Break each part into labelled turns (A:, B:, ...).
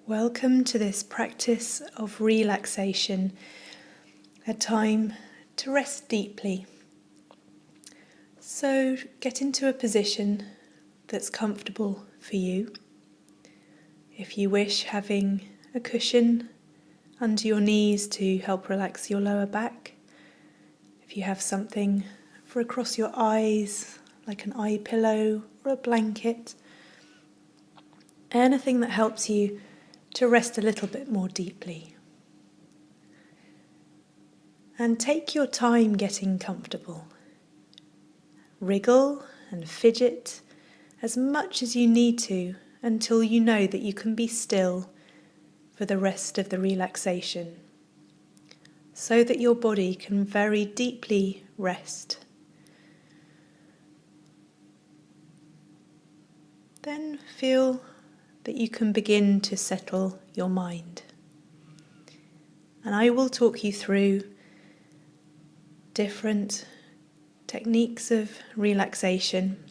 A: Welcome to this practice of relaxation, a time to rest deeply. So get into a position that's comfortable for you. If you wish, having a cushion under your knees to help relax your lower back. If you have something for across your eyes, like an eye pillow or a blanket. Anything that helps you to rest a little bit more deeply. And take your time getting comfortable. Wriggle and fidget as much as you need to until you know that you can be still for the rest of the relaxation, so that your body can very deeply rest. Then feel that you can begin to settle your mind. And I will talk you through different techniques of relaxation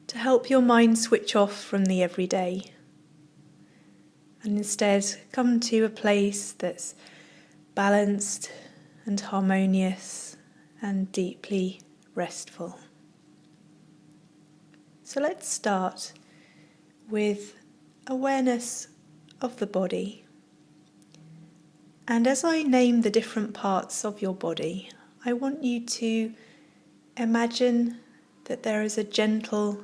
A: to help your mind switch off from the everyday and instead come to a place that's balanced and harmonious and deeply restful. So let's start with awareness of the body. And as I name the different parts of your body, I want you to imagine that there is a gentle,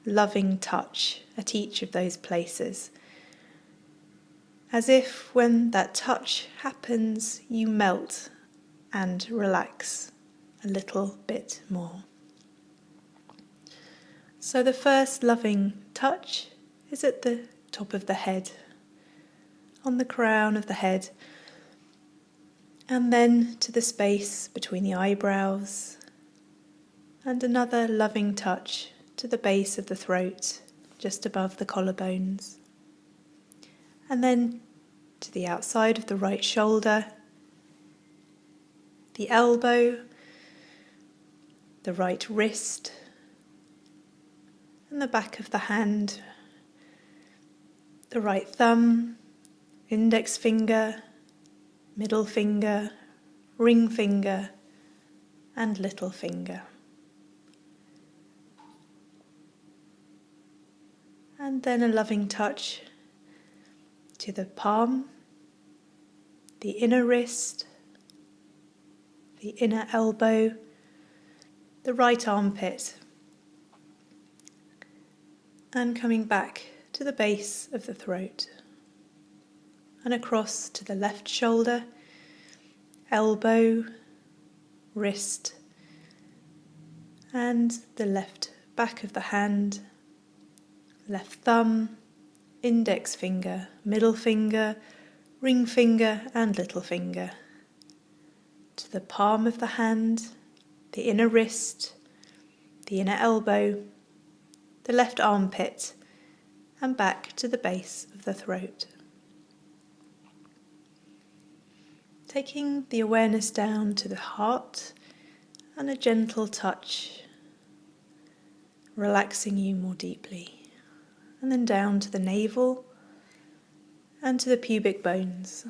A: loving touch at each of those places. As if when that touch happens, you melt and relax a little bit more. So the first loving touch is at the top of the head, on the crown of the head, and then to the space between the eyebrows, and another loving touch to the base of the throat, just above the collarbones, and then to the outside of the right shoulder, the elbow, the right wrist, and the back of the hand, the right thumb, index finger, middle finger, ring finger, and little finger. And then a loving touch to the palm, the inner wrist, the inner elbow, the right armpit, and coming back to the base of the throat, and across to the left shoulder, elbow, wrist, and the left back of the hand, left thumb, index finger, middle finger, ring finger, and little finger, to the palm of the hand, the inner wrist, the inner elbow, the left armpit, and back to the base of the throat. Taking the awareness down to the heart and a gentle touch, relaxing you more deeply, and then down to the navel and to the pubic bones,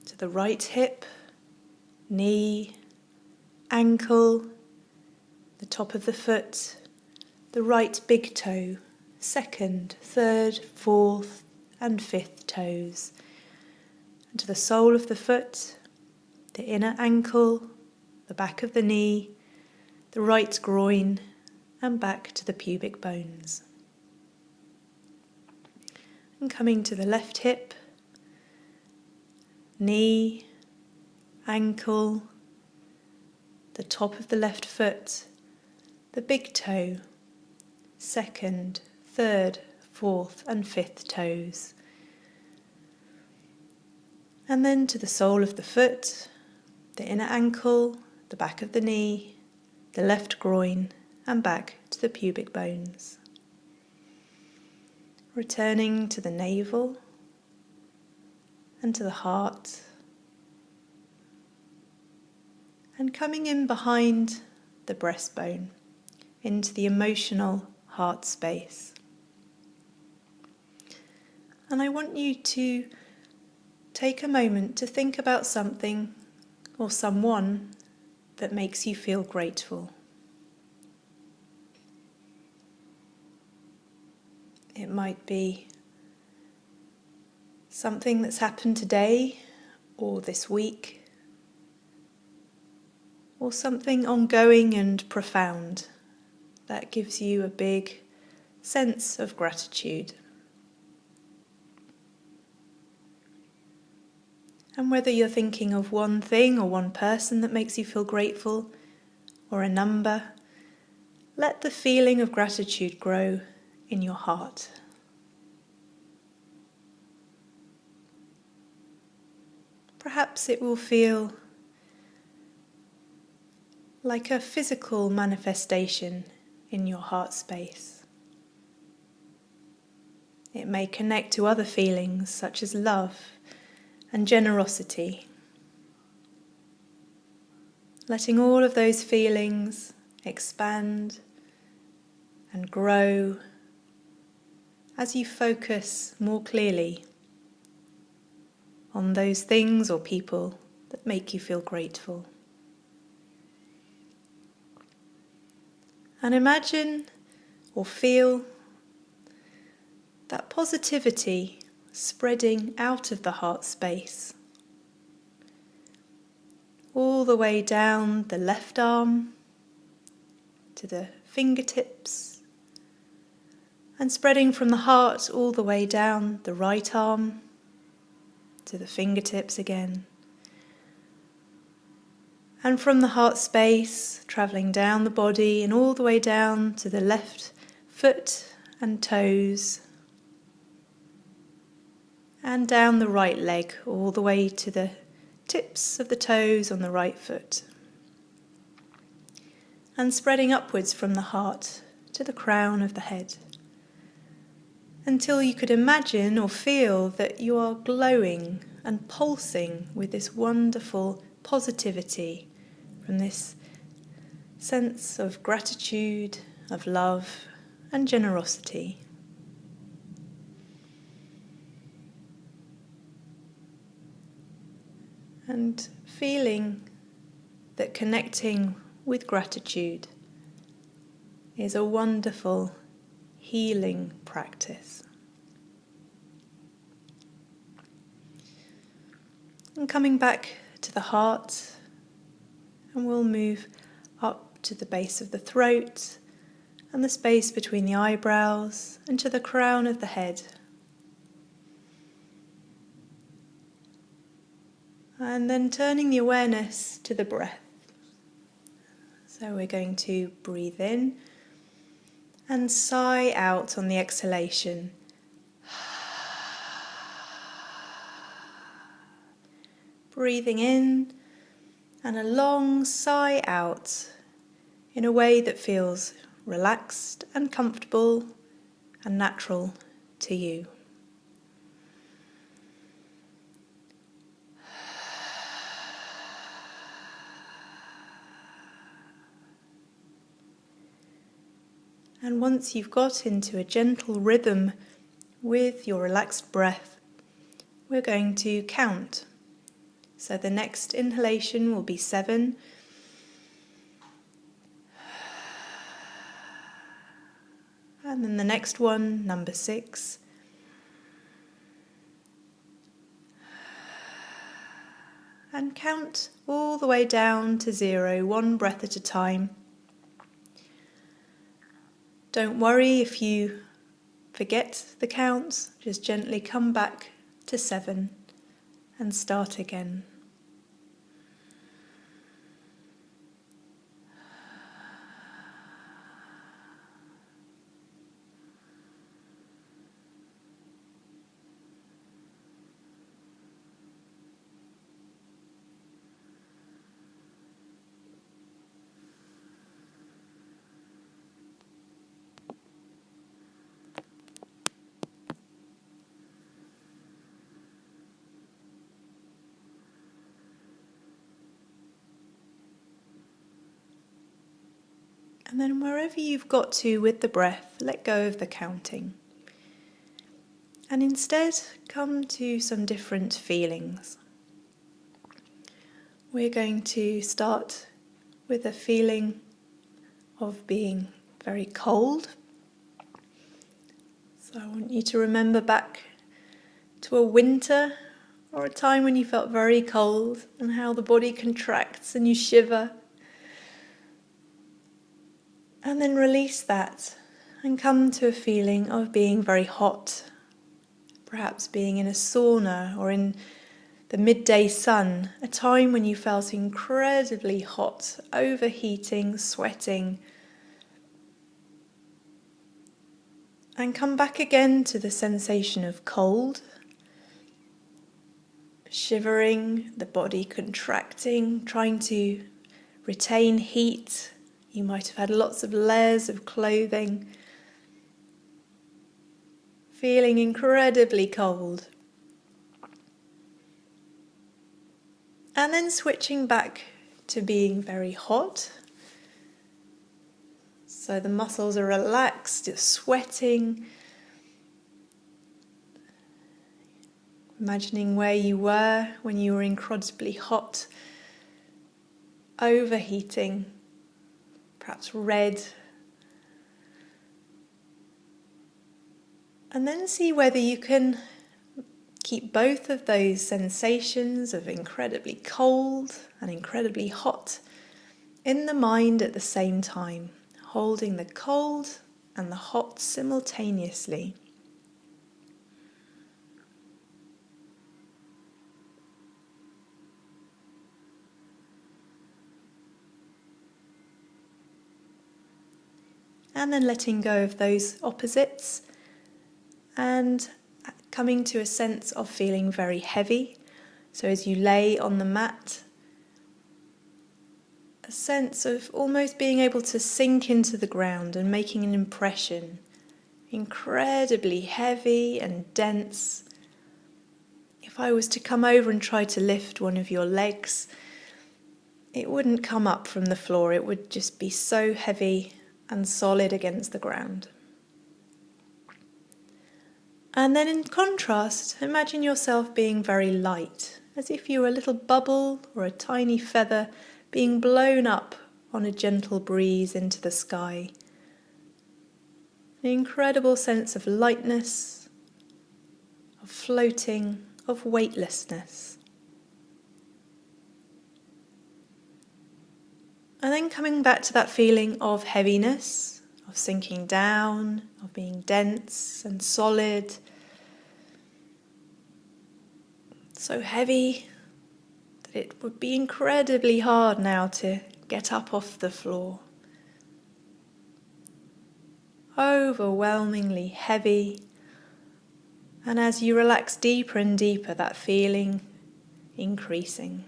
A: to the right hip, knee, ankle, the top of the foot, the right big toe, second, third, fourth, and fifth toes, and to the sole of the foot, the inner ankle, the back of the knee, the right groin, and back to the pubic bones. And coming to the left hip, knee, ankle, the top of the left foot, the big toe, second, third, fourth, and fifth toes. And then to the sole of the foot, the inner ankle, the back of the knee, the left groin, and back to the pubic bones. Returning to the navel and to the heart, and coming in behind the breastbone into the emotional heart space. And I want you to take a moment to think about something or someone that makes you feel grateful. It might be something that's happened today or this week, or something ongoing and profound that gives you a big sense of gratitude. And whether you're thinking of one thing or one person that makes you feel grateful, or a number, let the feeling of gratitude grow in your heart. Perhaps it will feel like a physical manifestation in your heart space. It may connect to other feelings such as love and generosity. Letting all of those feelings expand and grow as you focus more clearly on those things or people that make you feel grateful. And imagine or feel that positivity spreading out of the heart space, all the way down the left arm to the fingertips, and spreading from the heart all the way down the right arm to the fingertips again. And from the heart space, travelling down the body and all the way down to the left foot and toes, and down the right leg all the way to the tips of the toes on the right foot. And spreading upwards from the heart to the crown of the head, until you could imagine or feel that you are glowing and pulsing with this wonderful positivity from this sense of gratitude, of love and generosity. And feeling that connecting with gratitude is a wonderful healing practice. And coming back to the heart, and we'll move up to the base of the throat and the space between the eyebrows and to the crown of the head. And then turning the awareness to the breath. So we're going to breathe in and sigh out on the exhalation. Breathing in and a long sigh out in a way that feels relaxed and comfortable and natural to you. And once you've got into a gentle rhythm with your relaxed breath, we're going to count. So the next inhalation will be 7. And then the next one, number 6. And count all the way down to 0, one breath at a time. Don't worry if you forget the counts, just gently come back to 7 and start again. And then wherever you've got to with the breath, let go of the counting. And instead, come to some different feelings. We're going to start with a feeling of being very cold. So I want you to remember back to a winter or a time when you felt very cold and how the body contracts and you shiver. And then release that and come to a feeling of being very hot. Perhaps being in a sauna or in the midday sun, a time when you felt incredibly hot, overheating, sweating. And come back again to the sensation of cold, shivering, the body contracting, trying to retain heat. You might have had lots of layers of clothing, feeling incredibly cold. And then switching back to being very hot. So the muscles are relaxed, you're sweating. Imagining where you were when you were incredibly hot, overheating, perhaps red. And then see whether you can keep both of those sensations of incredibly cold and incredibly hot in the mind at the same time, holding the cold and the hot simultaneously. And then letting go of those opposites and coming to a sense of feeling very heavy. So as you lay on the mat, a sense of almost being able to sink into the ground and making an impression. Incredibly heavy and dense. If I was to come over and try to lift one of your legs, it wouldn't come up from the floor. It would just be so heavy and solid against the ground. And then in contrast, imagine yourself being very light, as if you were a little bubble or a tiny feather being blown up on a gentle breeze into the sky. An incredible sense of lightness, of floating, of weightlessness. And then coming back to that feeling of heaviness, of sinking down, of being dense and solid. So heavy that it would be incredibly hard now to get up off the floor. Overwhelmingly heavy. And as you relax deeper and deeper, that feeling increasing.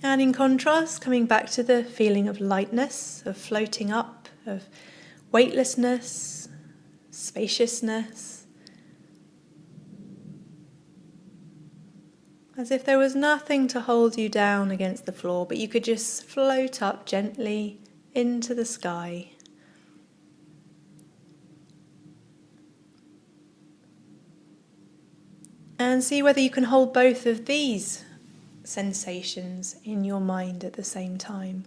A: And in contrast, coming back to the feeling of lightness, of floating up, of weightlessness, spaciousness. As if there was nothing to hold you down against the floor, but you could just float up gently into the sky. And see whether you can hold both of these sensations in your mind at the same time.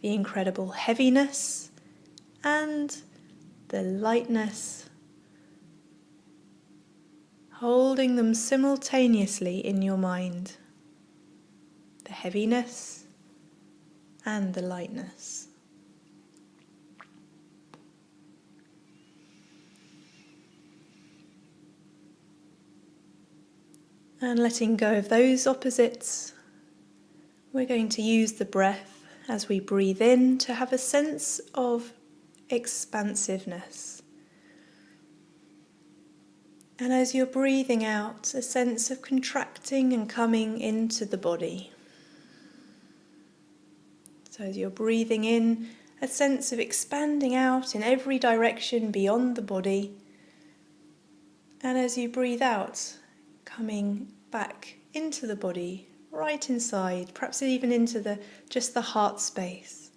A: The incredible heaviness and the lightness. Holding them simultaneously in your mind. The heaviness and the lightness. And letting go of those opposites, we're going to use the breath as we breathe in to have a sense of expansiveness. And as you're breathing out, a sense of contracting and coming into the body. So as you're breathing in, a sense of expanding out in every direction beyond the body. And as you breathe out, coming back into the body, right inside, perhaps even into just the heart space.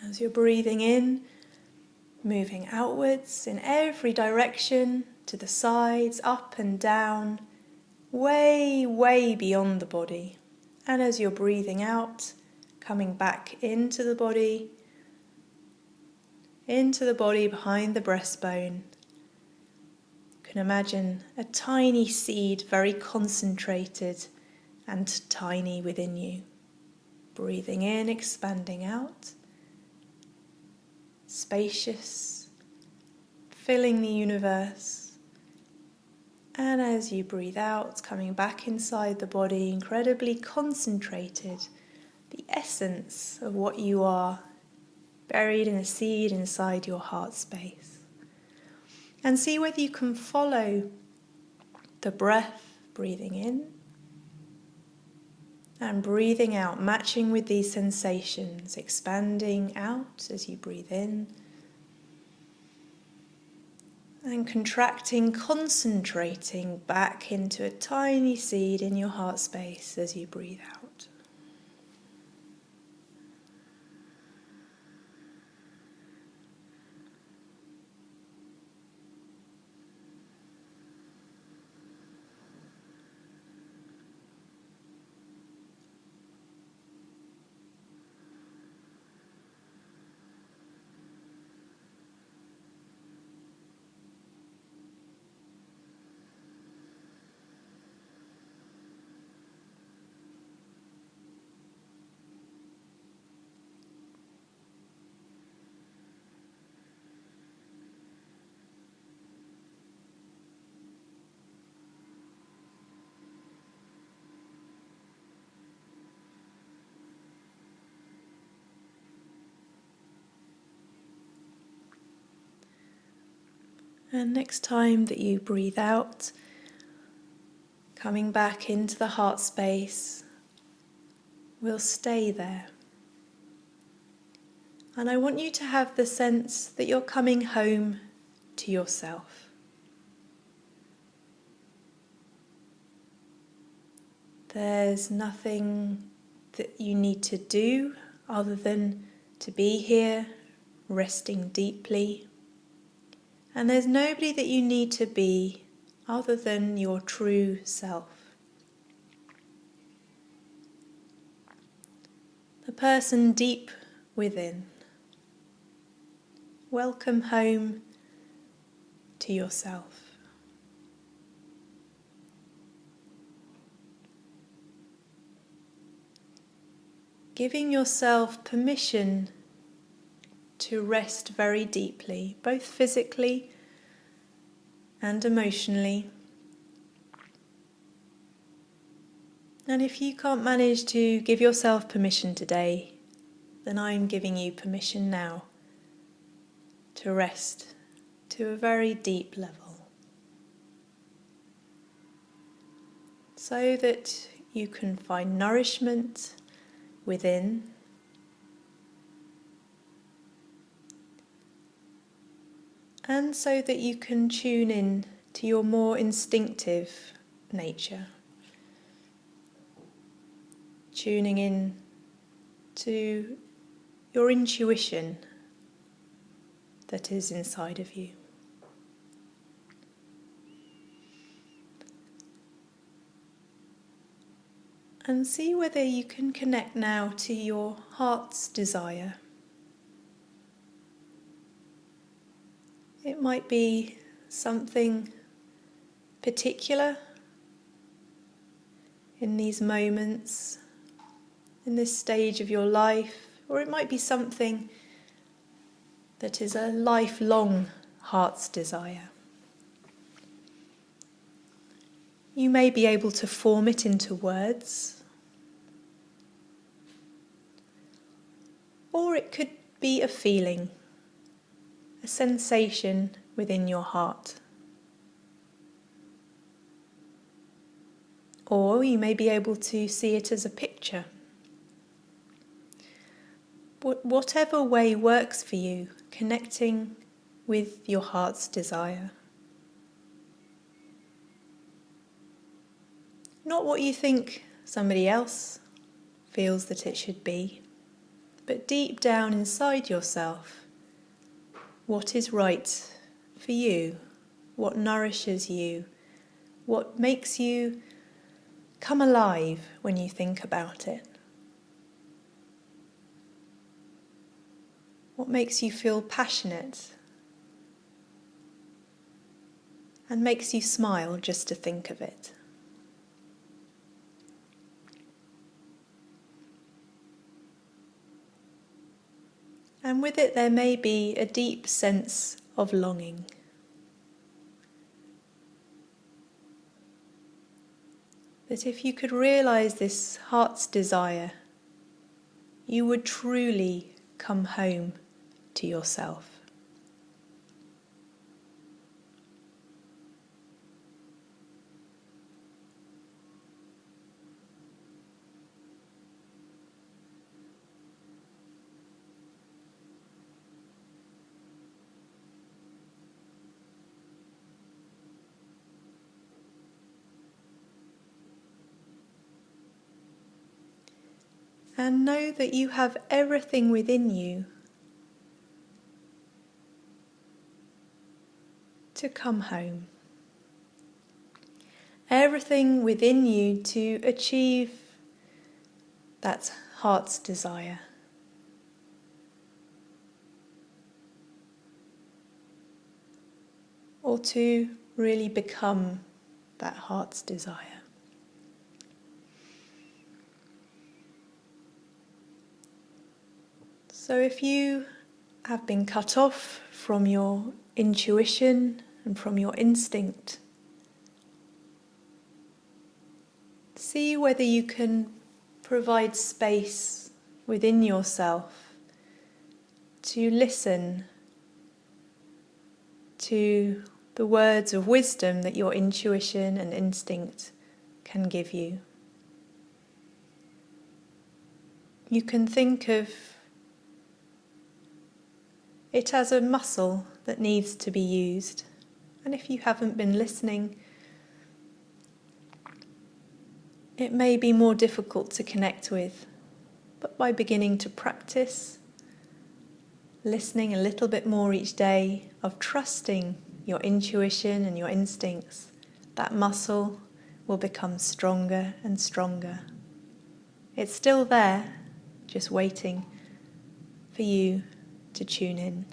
A: As you're breathing in, moving outwards in every direction, to the sides, up and down, way, way beyond the body. And as you're breathing out, coming back into the body behind the breastbone. You can imagine a tiny seed, very concentrated and tiny within you. Breathing in, expanding out. Spacious, filling the universe. And as you breathe out, coming back inside the body, incredibly concentrated, the essence of what you are, buried in a seed inside your heart space. And see whether you can follow the breath, breathing in and breathing out, matching with these sensations, expanding out as you breathe in and contracting, concentrating back into a tiny seed in your heart space as you breathe out. And next time that you breathe out, coming back into the heart space, we'll stay there. And I want you to have the sense that you're coming home to yourself. There's nothing that you need to do other than to be here, resting deeply. And there's nobody that you need to be other than your true self. The person deep within. Welcome home to yourself. Giving yourself permission to rest very deeply, both physically and emotionally. And if you can't manage to give yourself permission today, then I'm giving you permission now to rest to a very deep level, so that you can find nourishment within, and so that you can tune in to your more instinctive nature, tuning in to your intuition that is inside of you. And see whether you can connect now to your heart's desire. It might be something particular in these moments, in this stage of your life, or it might be something that is a lifelong heart's desire. You may be able to form it into words, or it could be a feeling, a sensation within your heart. Or you may be able to see it as a picture. Whatever way works for you, connecting with your heart's desire. Not what you think somebody else feels that it should be, but deep down inside yourself, what is right for you, what nourishes you, what makes you come alive when you think about it. What makes you feel passionate and makes you smile just to think of it. And with it there may be a deep sense of longing. That if you could realize this heart's desire, you would truly come home to yourself. And know that you have everything within you to come home. Everything within you to achieve that heart's desire. Or to really become that heart's desire. So if you have been cut off from your intuition and from your instinct, see whether you can provide space within yourself to listen to the words of wisdom that your intuition and instinct can give you. You can think of it as a muscle that needs to be used. And if you haven't been listening, it may be more difficult to connect with. But by beginning to practice, listening a little bit more each day, of trusting your intuition and your instincts, that muscle will become stronger and stronger. It's still there, just waiting for you to tune in.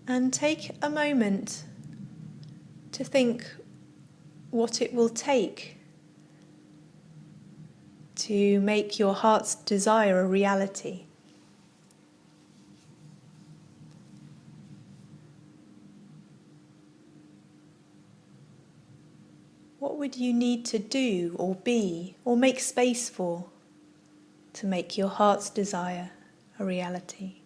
A: And take a moment to think what it will take to make your heart's desire a reality. What would you need to do or be or make space for to make your heart's desire a reality?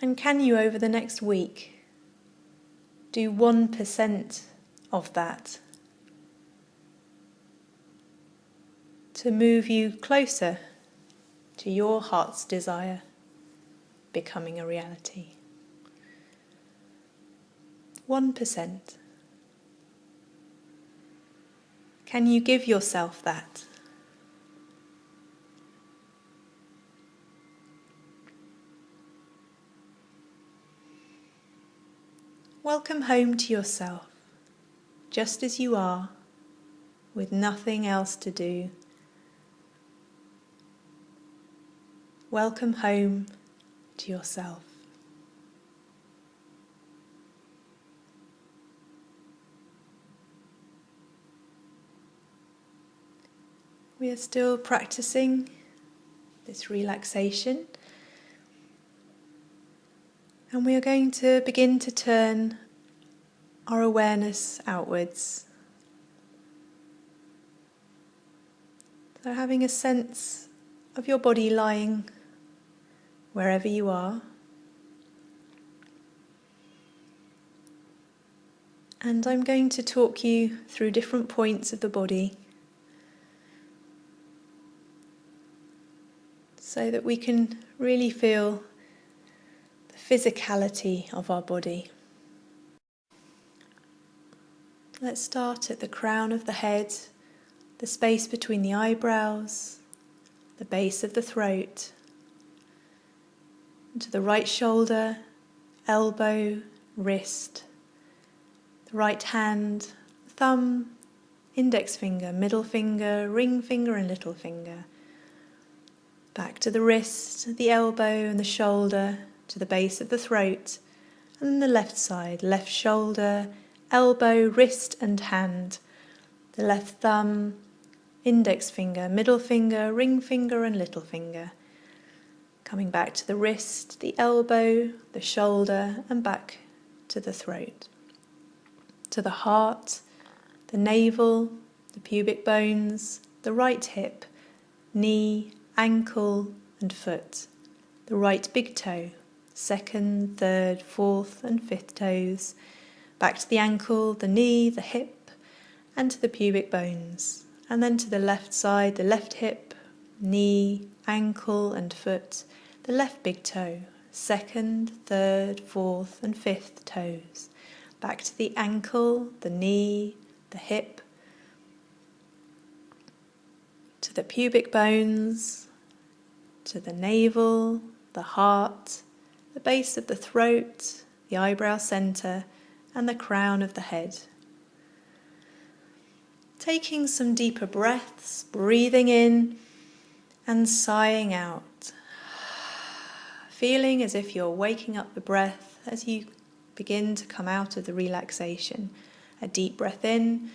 A: And can you, over the next week, do 1% of that to move you closer to your heart's desire becoming a reality? 1%. Can you give yourself that? Welcome home to yourself, just as you are, with nothing else to do. Welcome home to yourself. We are still practicing this relaxation, and we are going to begin to turn our awareness outwards. So having a sense of your body lying wherever you are. And I'm going to talk you through different points of the body so that we can really feel physicality of our body. Let's start at the crown of the head, the space between the eyebrows, the base of the throat, to the right shoulder, elbow, wrist, the right hand, thumb, index finger, middle finger, ring finger and little finger. Back to the wrist, the elbow and the shoulder, to the base of the throat, and then the left side, left shoulder, elbow, wrist and hand, the left thumb, index finger, middle finger, ring finger and little finger. Coming back to the wrist, the elbow, the shoulder and back to the throat. To the heart, the navel, the pubic bones, the right hip, knee, ankle and foot, the right big toe, second, third, fourth and fifth toes, back to the ankle, the knee, the hip and to the pubic bones, and then to the left side, the left hip, knee, ankle and foot, the left big toe, second, third, fourth and fifth toes, back to the ankle, the knee, the hip, to the pubic bones, to the navel, the heart, the base of the throat, the eyebrow centre and the crown of the head. Taking some deeper breaths, breathing in and sighing out. Feeling as if you're waking up the breath as you begin to come out of the relaxation. A deep breath in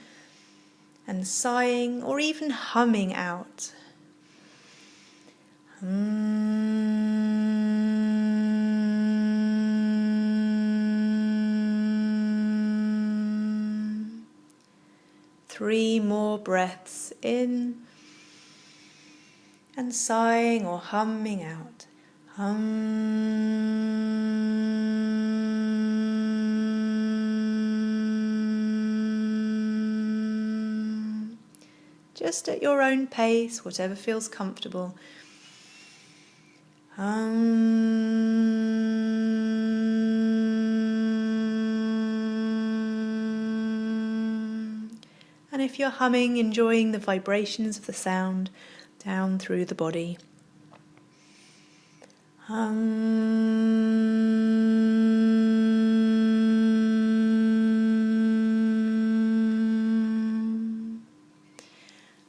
A: and sighing or even humming out. Three more breaths in and sighing or humming out. Just at your own pace, whatever feels comfortable. And if you're humming, enjoying the vibrations of the sound down through the body. And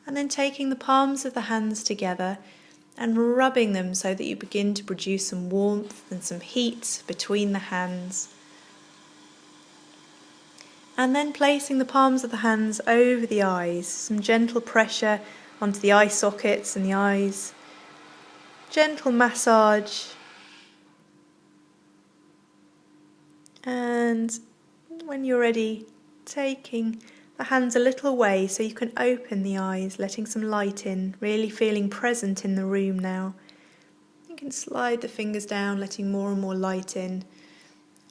A: then taking the palms of the hands together and rubbing them so that you begin to produce some warmth and some heat between the hands. And then placing the palms of the hands over the eyes, some gentle pressure onto the eye sockets and the eyes. Gentle massage. And when you're ready, taking the hands a little away so you can open the eyes, letting some light in, really feeling present in the room now. You can slide the fingers down, letting more and more light in.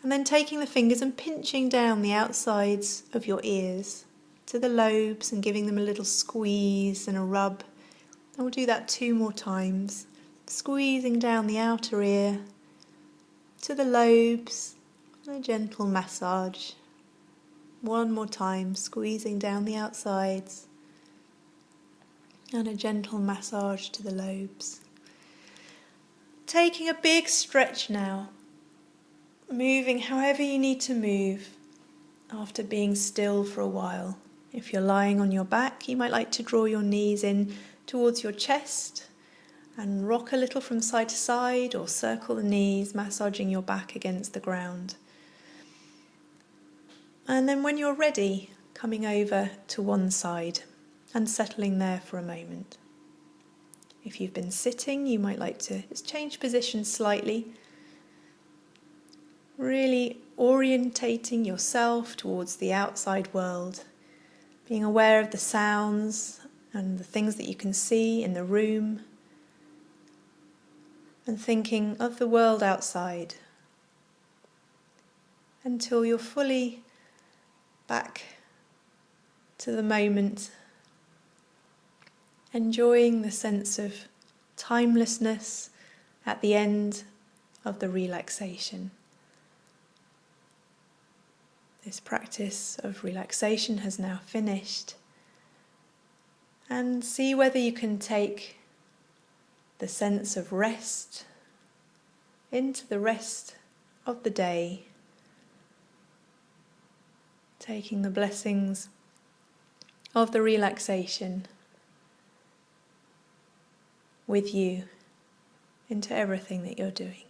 A: And then taking the fingers and pinching down the outsides of your ears to the lobes and giving them a little squeeze and a rub. And we'll do that 2 more times. Squeezing down the outer ear to the lobes, and a gentle massage. 1 more time, squeezing down the outsides, and a gentle massage to the lobes. Taking a big stretch now, moving however you need to move after being still for a while. If you're lying on your back, you might like to draw your knees in towards your chest and rock a little from side to side, or circle the knees, massaging your back against the ground. And then when you're ready, coming over to one side and settling there for a moment. If you've been sitting, you might like to just change position slightly, really orientating yourself towards the outside world, being aware of the sounds and the things that you can see in the room, and thinking of the world outside until you're fully back to the moment, enjoying the sense of timelessness at the end of the relaxation. This practice of relaxation has now finished, and see whether you can take the sense of rest into the rest of the day, taking the blessings of the relaxation with you into everything that you're doing.